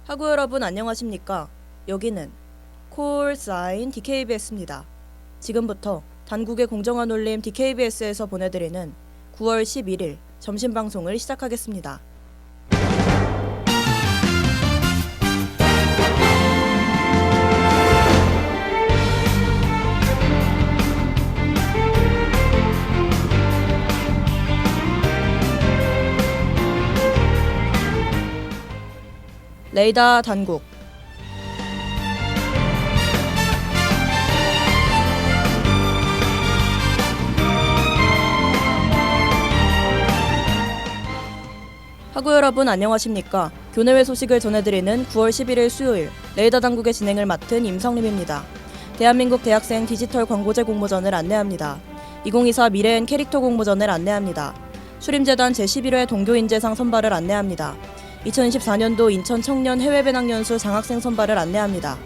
학우 여러분 안녕하십니까? 여기는 콜사인 DKBS입니다. 지금부터 단국의 공정한 울림 DKBS에서 보내드리는 9월 11일 점심방송을 시작하겠습니다. 레이더 단국. 학우 여러분 안녕하십니까? 교내외 소식을 전해드리는 9월 11일 수요일 레이더 당국의 진행을 맡은 임성림입니다. 대한민국 대학생 디지털 광고제 공모전을 안내합니다. 2024 미래엔 캐릭터 공모전을 안내합니다. 수림재단 제11회 동교인재상 선발을 안내합니다. 2024년도 인천 청년 해외 배낭연수 장학생 선발을 안내합니다.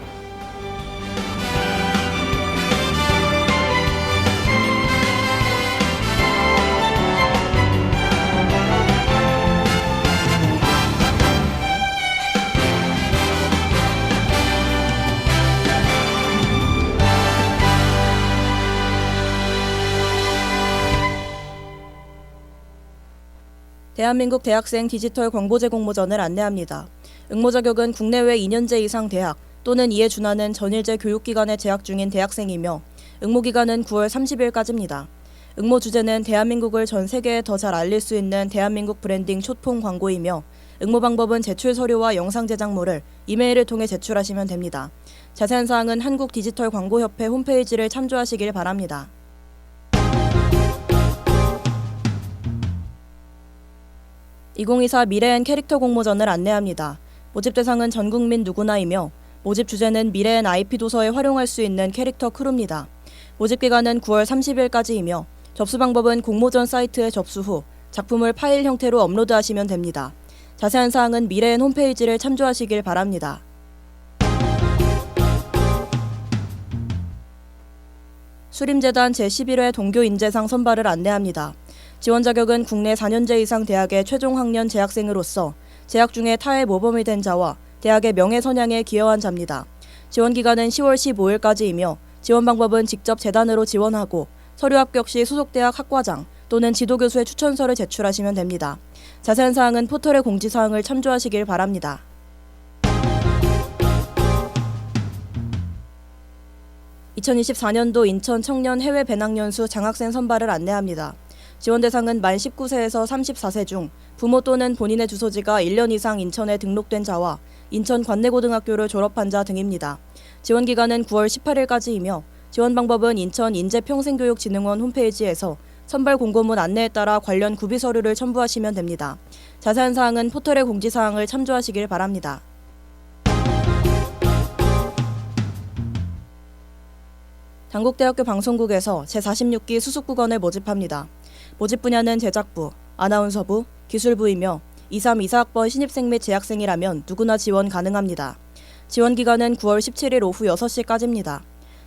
대한민국 대학생 디지털 광고제 공모전을 안내합니다. 응모 자격은 국내외 2년제 이상 대학 또는 이에 준하는 전일제 교육기관에 재학 중인 대학생이며 응모 기간은 9월 30일까지입니다. 응모 주제는 대한민국을 전 세계에 더 잘 알릴 수 있는 대한민국 브랜딩 숏폼 광고이며 응모 방법은 제출 서류와 영상 제작물을 이메일을 통해 제출하시면 됩니다. 자세한 사항은 한국디지털광고협회 홈페이지를 참조하시길 바랍니다. (2024) 미래엔 캐릭터 공모전을 안내합니다. 모집 대상은 전 국민 누구나이며 모집 주제는 미래엔 IP 도서에 활용할 수 있는 캐릭터 크루입니다. 모집 기간은 9월 30일까지이며 접수 방법은 공모전 사이트에 접수 후 작품을 파일 형태로 업로드하시면 됩니다. 자세한 사항은 미래엔 홈페이지를 참조하시길 바랍니다. 수림재단 제11회 동교인재상 선발을 안내합니다. 지원 자격은 국내 4년제 이상 대학의 최종 학년 재학생으로서 재학 중에 타의 모범이 된 자와 대학의 명예선양에 기여한 자입니다. 지원 기간은 10월 15일까지이며 지원 방법은 직접 재단으로 지원하고 서류 합격 시 소속 대학 학과장 또는 지도교수의 추천서를 제출하시면 됩니다. 자세한 사항은 포털의 공지사항을 참조하시길 바랍니다. (2024년도) 인천 청년 해외 배낭연수 장학생 선발을 안내합니다. 지원 대상은 만 19세에서 34세 중 부모 또는 본인의 주소지가 1년 이상 인천에 등록된 자와 인천 관내고등학교를 졸업한 자 등입니다. 지원 기간은 9월 18일까지이며 지원 방법은 인천 인재평생교육진흥원 홈페이지에서 선발 공고문 안내에 따라 관련 구비 서류를 첨부하시면 됩니다. 자세한 사항은 포털의 공지사항을 참조하시길 바랍니다. 단국대학교 방송국에서 제46기 수습국원을 모집합니다. 모집 분야는 제작부, 아나운서부, 기술부이며 2324학번 신입생 및 재학생이라면 누구나 지원 가능합니다. 지원 기간은 9월 17일 오후 6시까지입니다.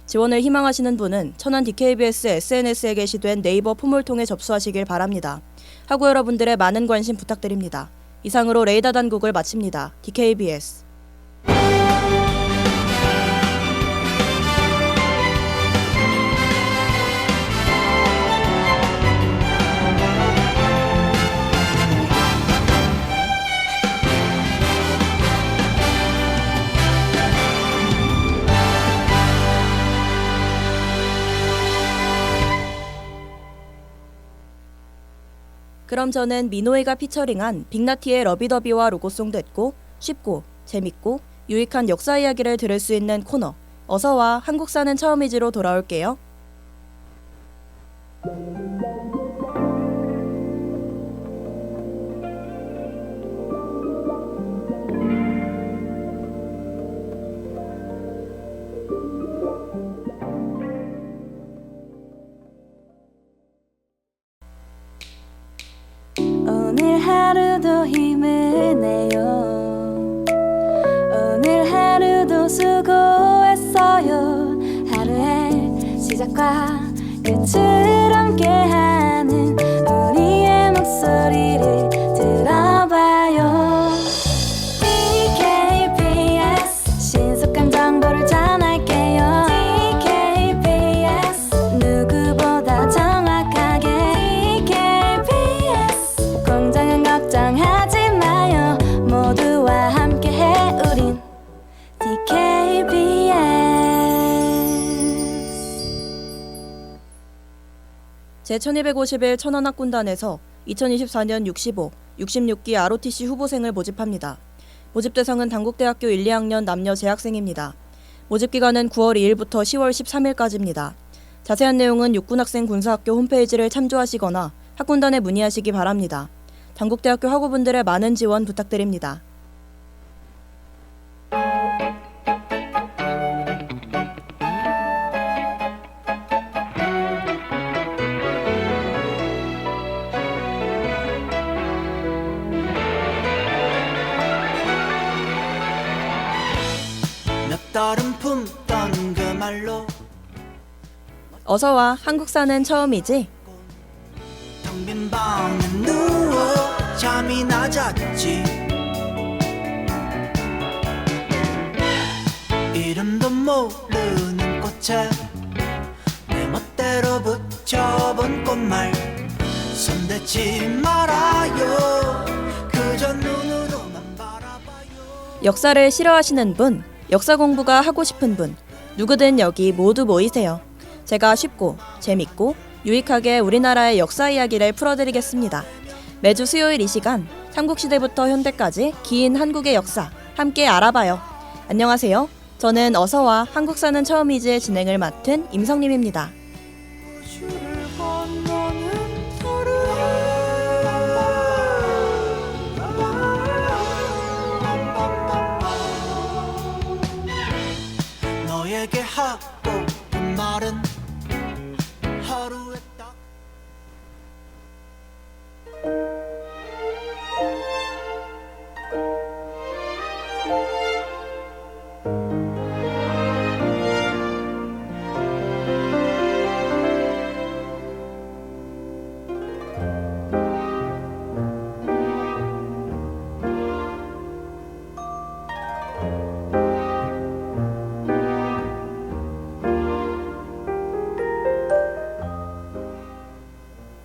지원을 희망하시는 분은 천안 DKBS SNS에 게시된 네이버 폼을 통해 접수하시길 바랍니다. 학우 여러분들의 많은 관심 부탁드립니다. 이상으로 레이더 단국을 마칩니다. DKBS. 그럼 저는 민호이가 피처링한 빅나티의 러비더비와 로고송 듣고 쉽고 재밌고 유익한 역사 이야기를 들을 수 있는 코너 어서와 한국 사는 처음이지로 돌아올게요. 오늘 하루도 힘을 내요. 오늘 하루도 수고했어요. 하루의 시작과 끝을 함께하는 우리의 목소리를 들어봐요. DKBS 제1251 천안학군단에서 2024년 65, 66기 ROTC 후보생을 모집합니다. 모집 대상은 단국대학교 1, 2학년 남녀 재학생입니다. 모집 기간은 9월 2일부터 10월 13일까지입니다. 자세한 내용은 육군학생 군사학교 홈페이지를 참조하시거나 학군단에 문의하시기 바랍니다. 단국대학교 학우분들의 많은 지원 부탁드립니다. 몇 달은 품던 그 말로 어서와. 한국사는 처음이지? 텅 빈 방에 누워 잠이 낮았지. 이름도 모르는 꽃에 내 멋대로 붙여본 꽃말 손대지 말아요. 그저 눈으로만 바라봐요. 역사를 싫어하시는 분, 역사 공부가 하고 싶은 분, 누구든 여기 모두 모이세요. 제가 쉽고 재밌고 유익하게 우리나라의 역사 이야기를 풀어드리겠습니다. 매주 수요일 이 시간 삼국시대부터 현대까지 긴 한국의 역사 함께 알아봐요. 안녕하세요. 저는 어서와 한국사는 처음이지의 진행을 맡은 임성림입니다. 우주를 건너는 다른 너에게 하고픈 말은 하루에 딱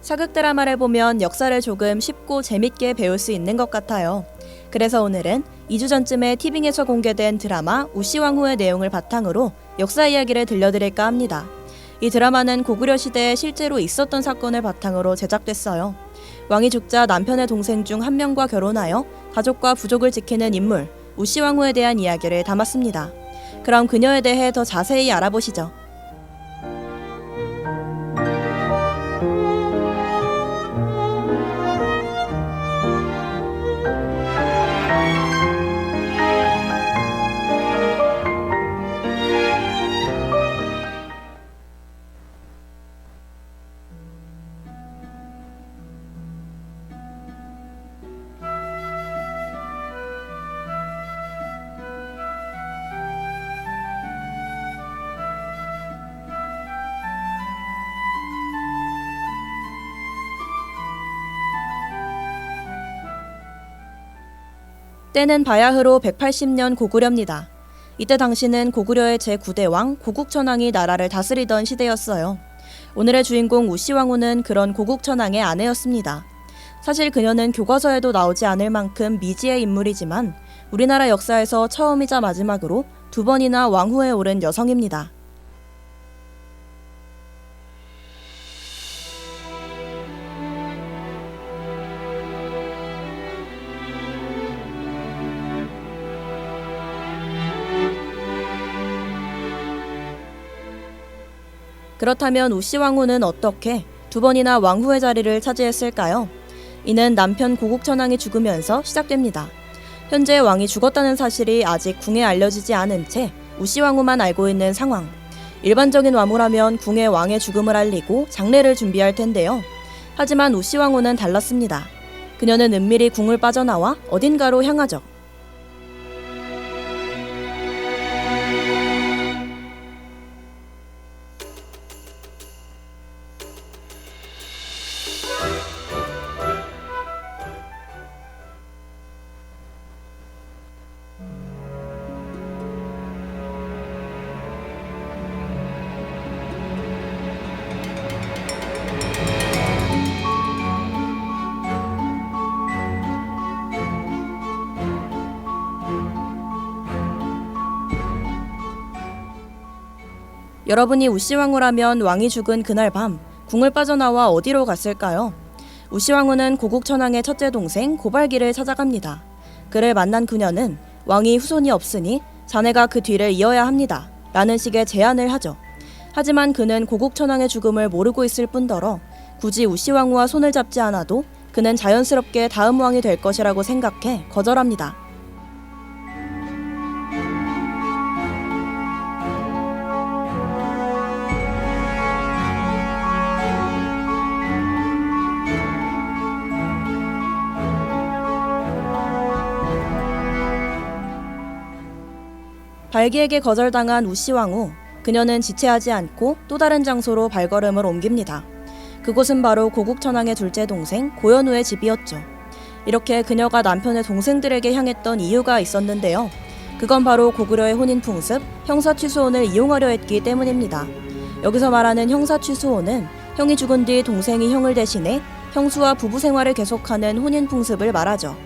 사극 드라마를 보면 역사를 조금 쉽고 재밌게 배울 수 있는 것 같아요. 그래서 오늘은 2주 전쯤에 티빙에서 공개된 드라마 우시왕후의 내용을 바탕으로 역사 이야기를 들려드릴까 합니다. 이 드라마는 고구려 시대에 실제로 있었던 사건을 바탕으로 제작됐어요. 왕이 죽자 남편의 동생 중 한 명과 결혼하여 가족과 부족을 지키는 인물 우시왕후에 대한 이야기를 담았습니다. 그럼 그녀에 대해 더 자세히 알아보시죠. 때는 바야흐로 180년 고구려입니다. 이때 당시는 고구려의 제9대 왕 고국천왕이 나라를 다스리던 시대였어요. 오늘의 주인공 우시왕후는 그런 고국천왕의 아내였습니다. 사실 그녀는 교과서에도 나오지 않을 만큼 미지의 인물이지만 우리나라 역사에서 처음이자 마지막으로 2번이나 왕후에 오른 여성입니다. 그렇다면 우시왕후는 어떻게 2번이나 왕후의 자리를 차지했을까요? 이는 남편 고국천왕이 죽으면서 시작됩니다. 현재 왕이 죽었다는 사실이 아직 궁에 알려지지 않은 채 우시왕후만 알고 있는 상황. 일반적인 와무라면 궁에 왕의 죽음을 알리고 장례를 준비할 텐데요. 하지만 우시왕후는 달랐습니다. 그녀는 은밀히 궁을 빠져나와 어딘가로 향하죠. 여러분이 우시왕후라면 왕이 죽은 그날 밤 궁을 빠져나와 어디로 갔을까요? 우시왕후는 고국천왕의 첫째 동생 고발기를 찾아갑니다. 그를 만난 그녀는 왕이 후손이 없으니 자네가 그 뒤를 이어야 합니다. 라는 식의 제안을 하죠. 하지만 그는 고국천왕의 죽음을 모르고 있을 뿐더러 굳이 우시왕후와 손을 잡지 않아도 그는 자연스럽게 다음 왕이 될 것이라고 생각해 거절합니다. 발기에게 거절당한 우시왕후, 그녀는 지체하지 않고 또 다른 장소로 발걸음을 옮깁니다. 그곳은 바로 고국천왕의 둘째 동생 고연우의 집이었죠. 이렇게 그녀가 남편의 동생들에게 향했던 이유가 있었는데요. 그건 바로 고구려의 혼인 풍습, 형사취수혼을 이용하려 했기 때문입니다. 여기서 말하는 형사취수혼은 형이 죽은 뒤 동생이 형을 대신해 형수와 부부 생활을 계속하는 혼인 풍습을 말하죠.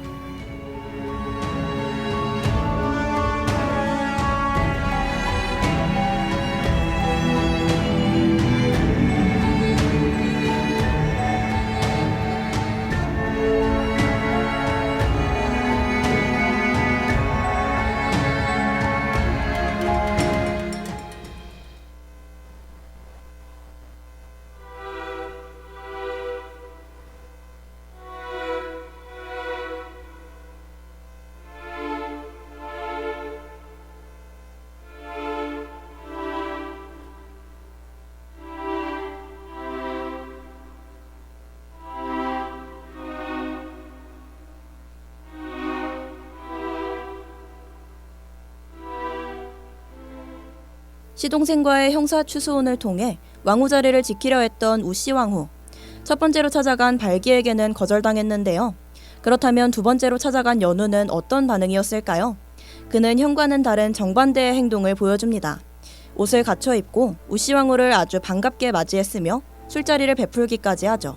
시동생과의 형사취수혼을 통해 왕후 자리를 지키려 했던 우시왕후. 첫 번째로 찾아간 발기에게는 거절당했는데요. 그렇다면 두 번째로 찾아간 연우는 어떤 반응이었을까요? 그는 형과는 다른 정반대의 행동을 보여줍니다. 옷을 갖춰 입고 우시왕후를 아주 반갑게 맞이했으며 술자리를 베풀기까지 하죠.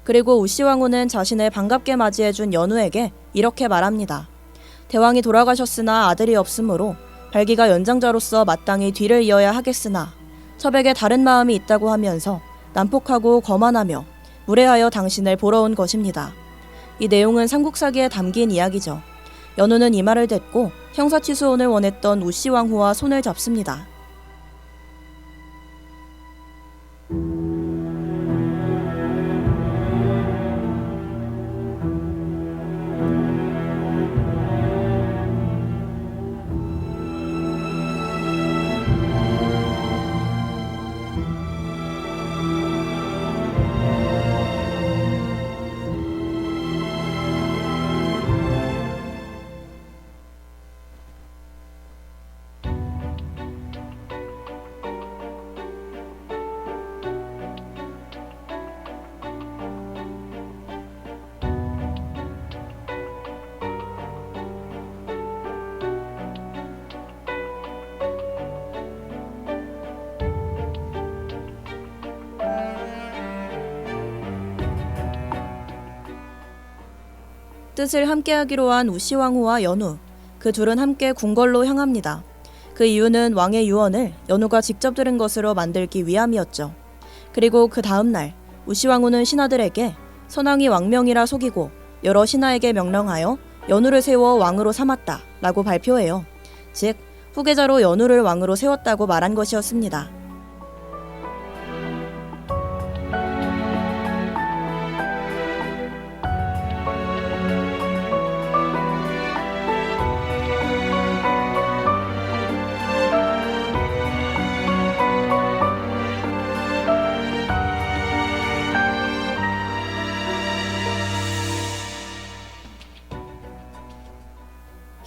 그리고 우시왕후는 자신을 반갑게 맞이해준 연우에게 이렇게 말합니다. 대왕이 돌아가셨으나 아들이 없으므로 발기가 연장자로서 마땅히 뒤를 이어야 하겠으나 첩에게 다른 마음이 있다고 하면서 난폭하고 거만하며 무례하여 당신을 보러 온 것입니다. 이 내용은 삼국사기에 담긴 이야기죠. 연우는 이 말을 듣고 형사취수혼을 원했던 우시왕후와 손을 잡습니다. 뜻을 함께하기로 한 우시왕후와 연우, 그 둘은 함께 궁궐로 향합니다. 그 이유는 왕의 유언을 연우가 직접 들은 것으로 만들기 위함이었죠. 그리고 그 다음 날 우시왕후는 신하들에게 선왕이 왕명이라 속이고 여러 신하에게 명령하여 연우를 세워 왕으로 삼았다 라고 발표해요. 즉 후계자로 연우를 왕으로 세웠다고 말한 것이었습니다.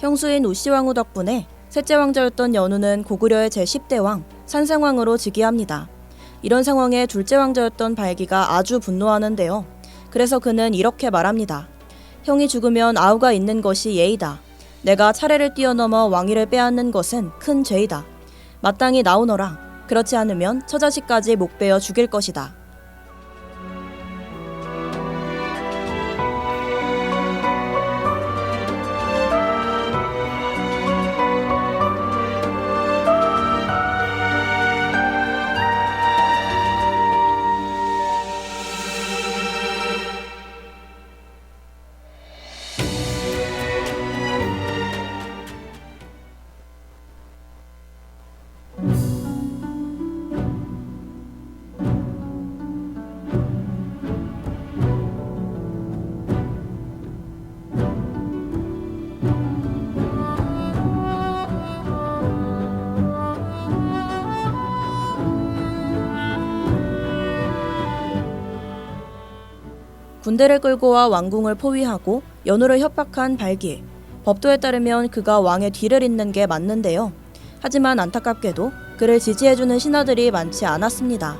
형수인 우시왕후 덕분에 셋째 왕자였던 연우는 고구려의 제10대 왕, 산 상황으로 즉위합니다. 이런 상황에 둘째 왕자였던 발기가 아주 분노하는데요. 그래서 그는 이렇게 말합니다. 형이 죽으면 아우가 있는 것이 예의다. 내가 차례를 뛰어넘어 왕위를 빼앗는 것은 큰 죄이다. 마땅히 나오너라. 그렇지 않으면 처자식까지 목베어 죽일 것이다. 군대를 끌고 와 왕궁을 포위하고 연호를 협박한 발기. 법도에 따르면 그가 왕의 뒤를 잇는 게 맞는데요. 하지만 안타깝게도 그를 지지해주는 신하들이 많지 않았습니다.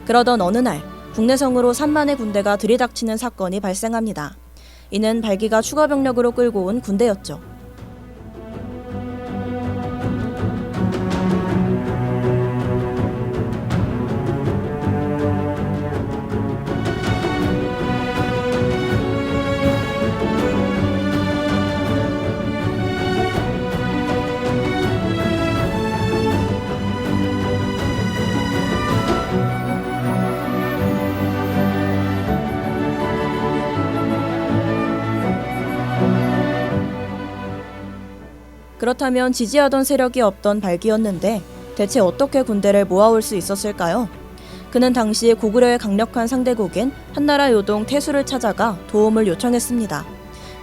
그러던 어느 날 국내성으로 3만의 군대가 들이닥치는 사건이 발생합니다. 이는 발기가 추가 병력으로 끌고 온 군대였죠. 그렇다면 지지하던 세력이 없던 발기였는데 대체 어떻게 군대를 모아올 수 있었을까요? 그는 당시 고구려의 강력한 상대국인 한나라 요동 태수를 찾아가 도움을 요청했습니다.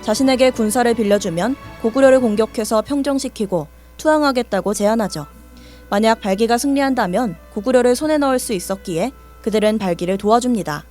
자신에게 군사를 빌려주면 고구려를 공격해서 평정시키고 투항하겠다고 제안하죠. 만약 발기가 승리한다면 고구려를 손에 넣을 수 있었기에 그들은 발기를 도와줍니다.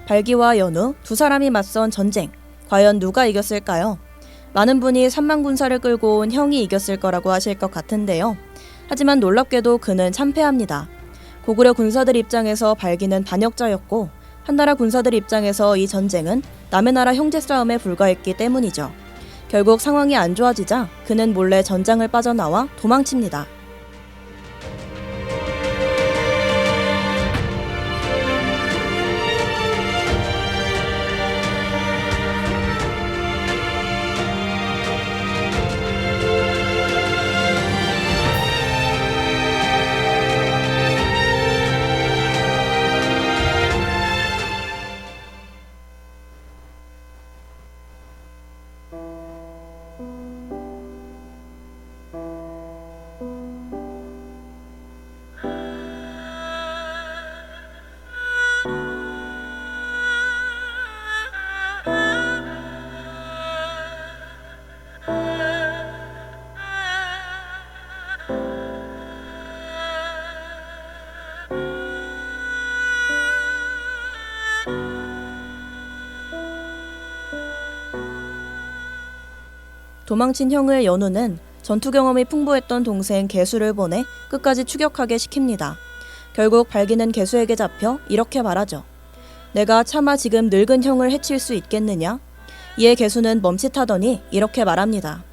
발기와 연우 두 사람이 맞선 전쟁. 과연 누가 이겼을까요? 많은 분이 3만 군사를 끌고 온 형이 이겼을 거라고 하실 것 같은데요. 하지만 놀랍게도 그는 참패합니다. 고구려 군사들 입장에서 발기는 반역자였고 한나라 군사들 입장에서 이 전쟁은 남의 나라 형제 싸움에 불과했기 때문이죠. 결국 상황이 안 좋아지자 그는 몰래 전장을 빠져나와 도망칩니다. 도망친 형을 연우는 전투 경험이 풍부했던 동생 개수를 보내 끝까지 추격하게 시킵니다. 결국 발기는 개수에게 잡혀 이렇게 말하죠. 내가 차마 지금 늙은 형을 해칠 수 있겠느냐? 이에 개수는 멈칫하더니 이렇게 말합니다.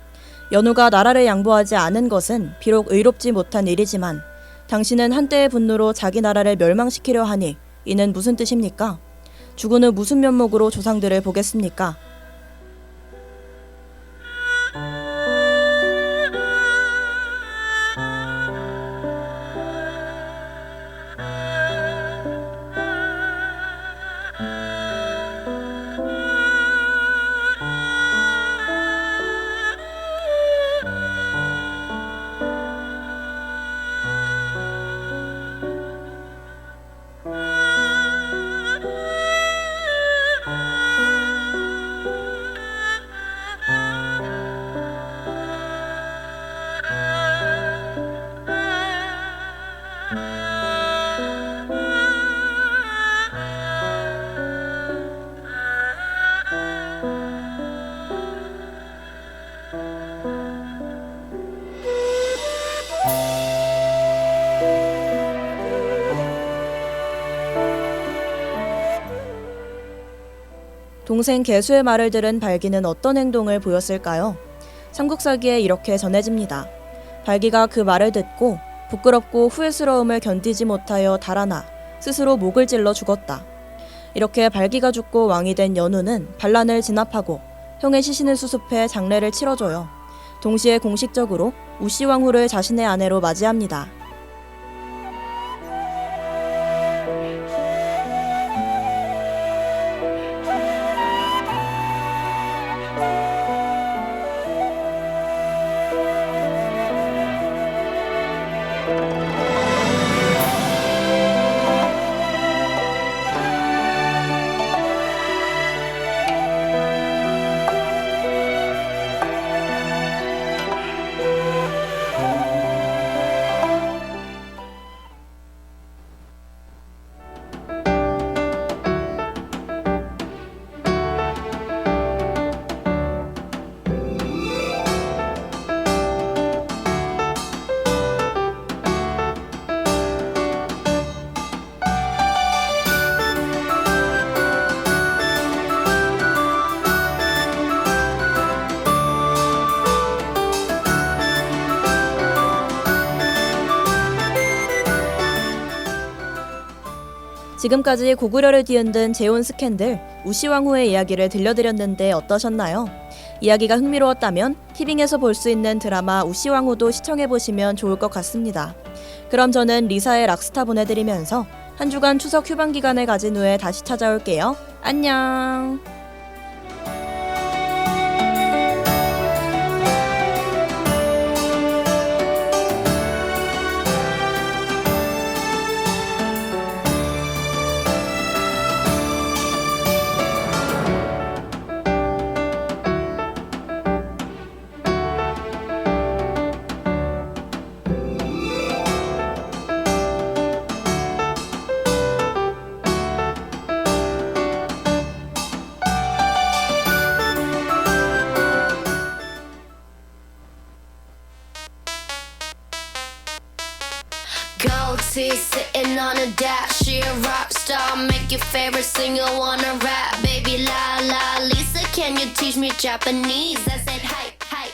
연우가 나라를 양보하지 않은 것은 비록 의롭지 못한 일이지만 당신은 한때의 분노로 자기 나라를 멸망시키려 하니 이는 무슨 뜻입니까? 죽은 후 무슨 면목으로 조상들을 보겠습니까? 동생 개수의 말을 들은 발기는 어떤 행동을 보였을까요? 삼국사기에 이렇게 전해집니다. 발기가 그 말을 듣고 부끄럽고 후회스러움을 견디지 못하여 달아나 스스로 목을 찔러 죽었다. 이렇게 발기가 죽고 왕이 된 연우는 반란을 진압하고 형의 시신을 수습해 장례를 치러줘요. 동시에 공식적으로 우씨왕후를 자신의 아내로 맞이합니다. 지금까지 고구려를 뒤흔든 재혼 스캔들 우씨왕후의 이야기를 들려드렸는데 어떠셨나요? 이야기가 흥미로웠다면 티빙에서 볼 수 있는 드라마 우씨왕후도 시청해보시면 좋을 것 같습니다. 그럼 저는 리사의 락스타 보내드리면서 한 주간 추석 휴방 기간을 가진 후에 다시 찾아올게요. 안녕. Gold teeth sitting on a dash. She a rock star, make your favorite singer wanna rap. Baby la la, Lisa, can you teach me Japanese? I said hi, hi,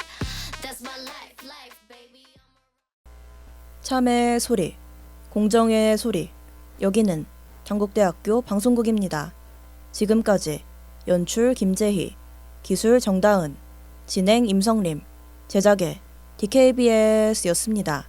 that's my life, baby. 참의 소리, 공정의 소리. 여기는 당국대학교 방송국입니다. 지금까지 연출 김재희, 기술 정다은, 진행 임성림, 제작의 DKBS였습니다.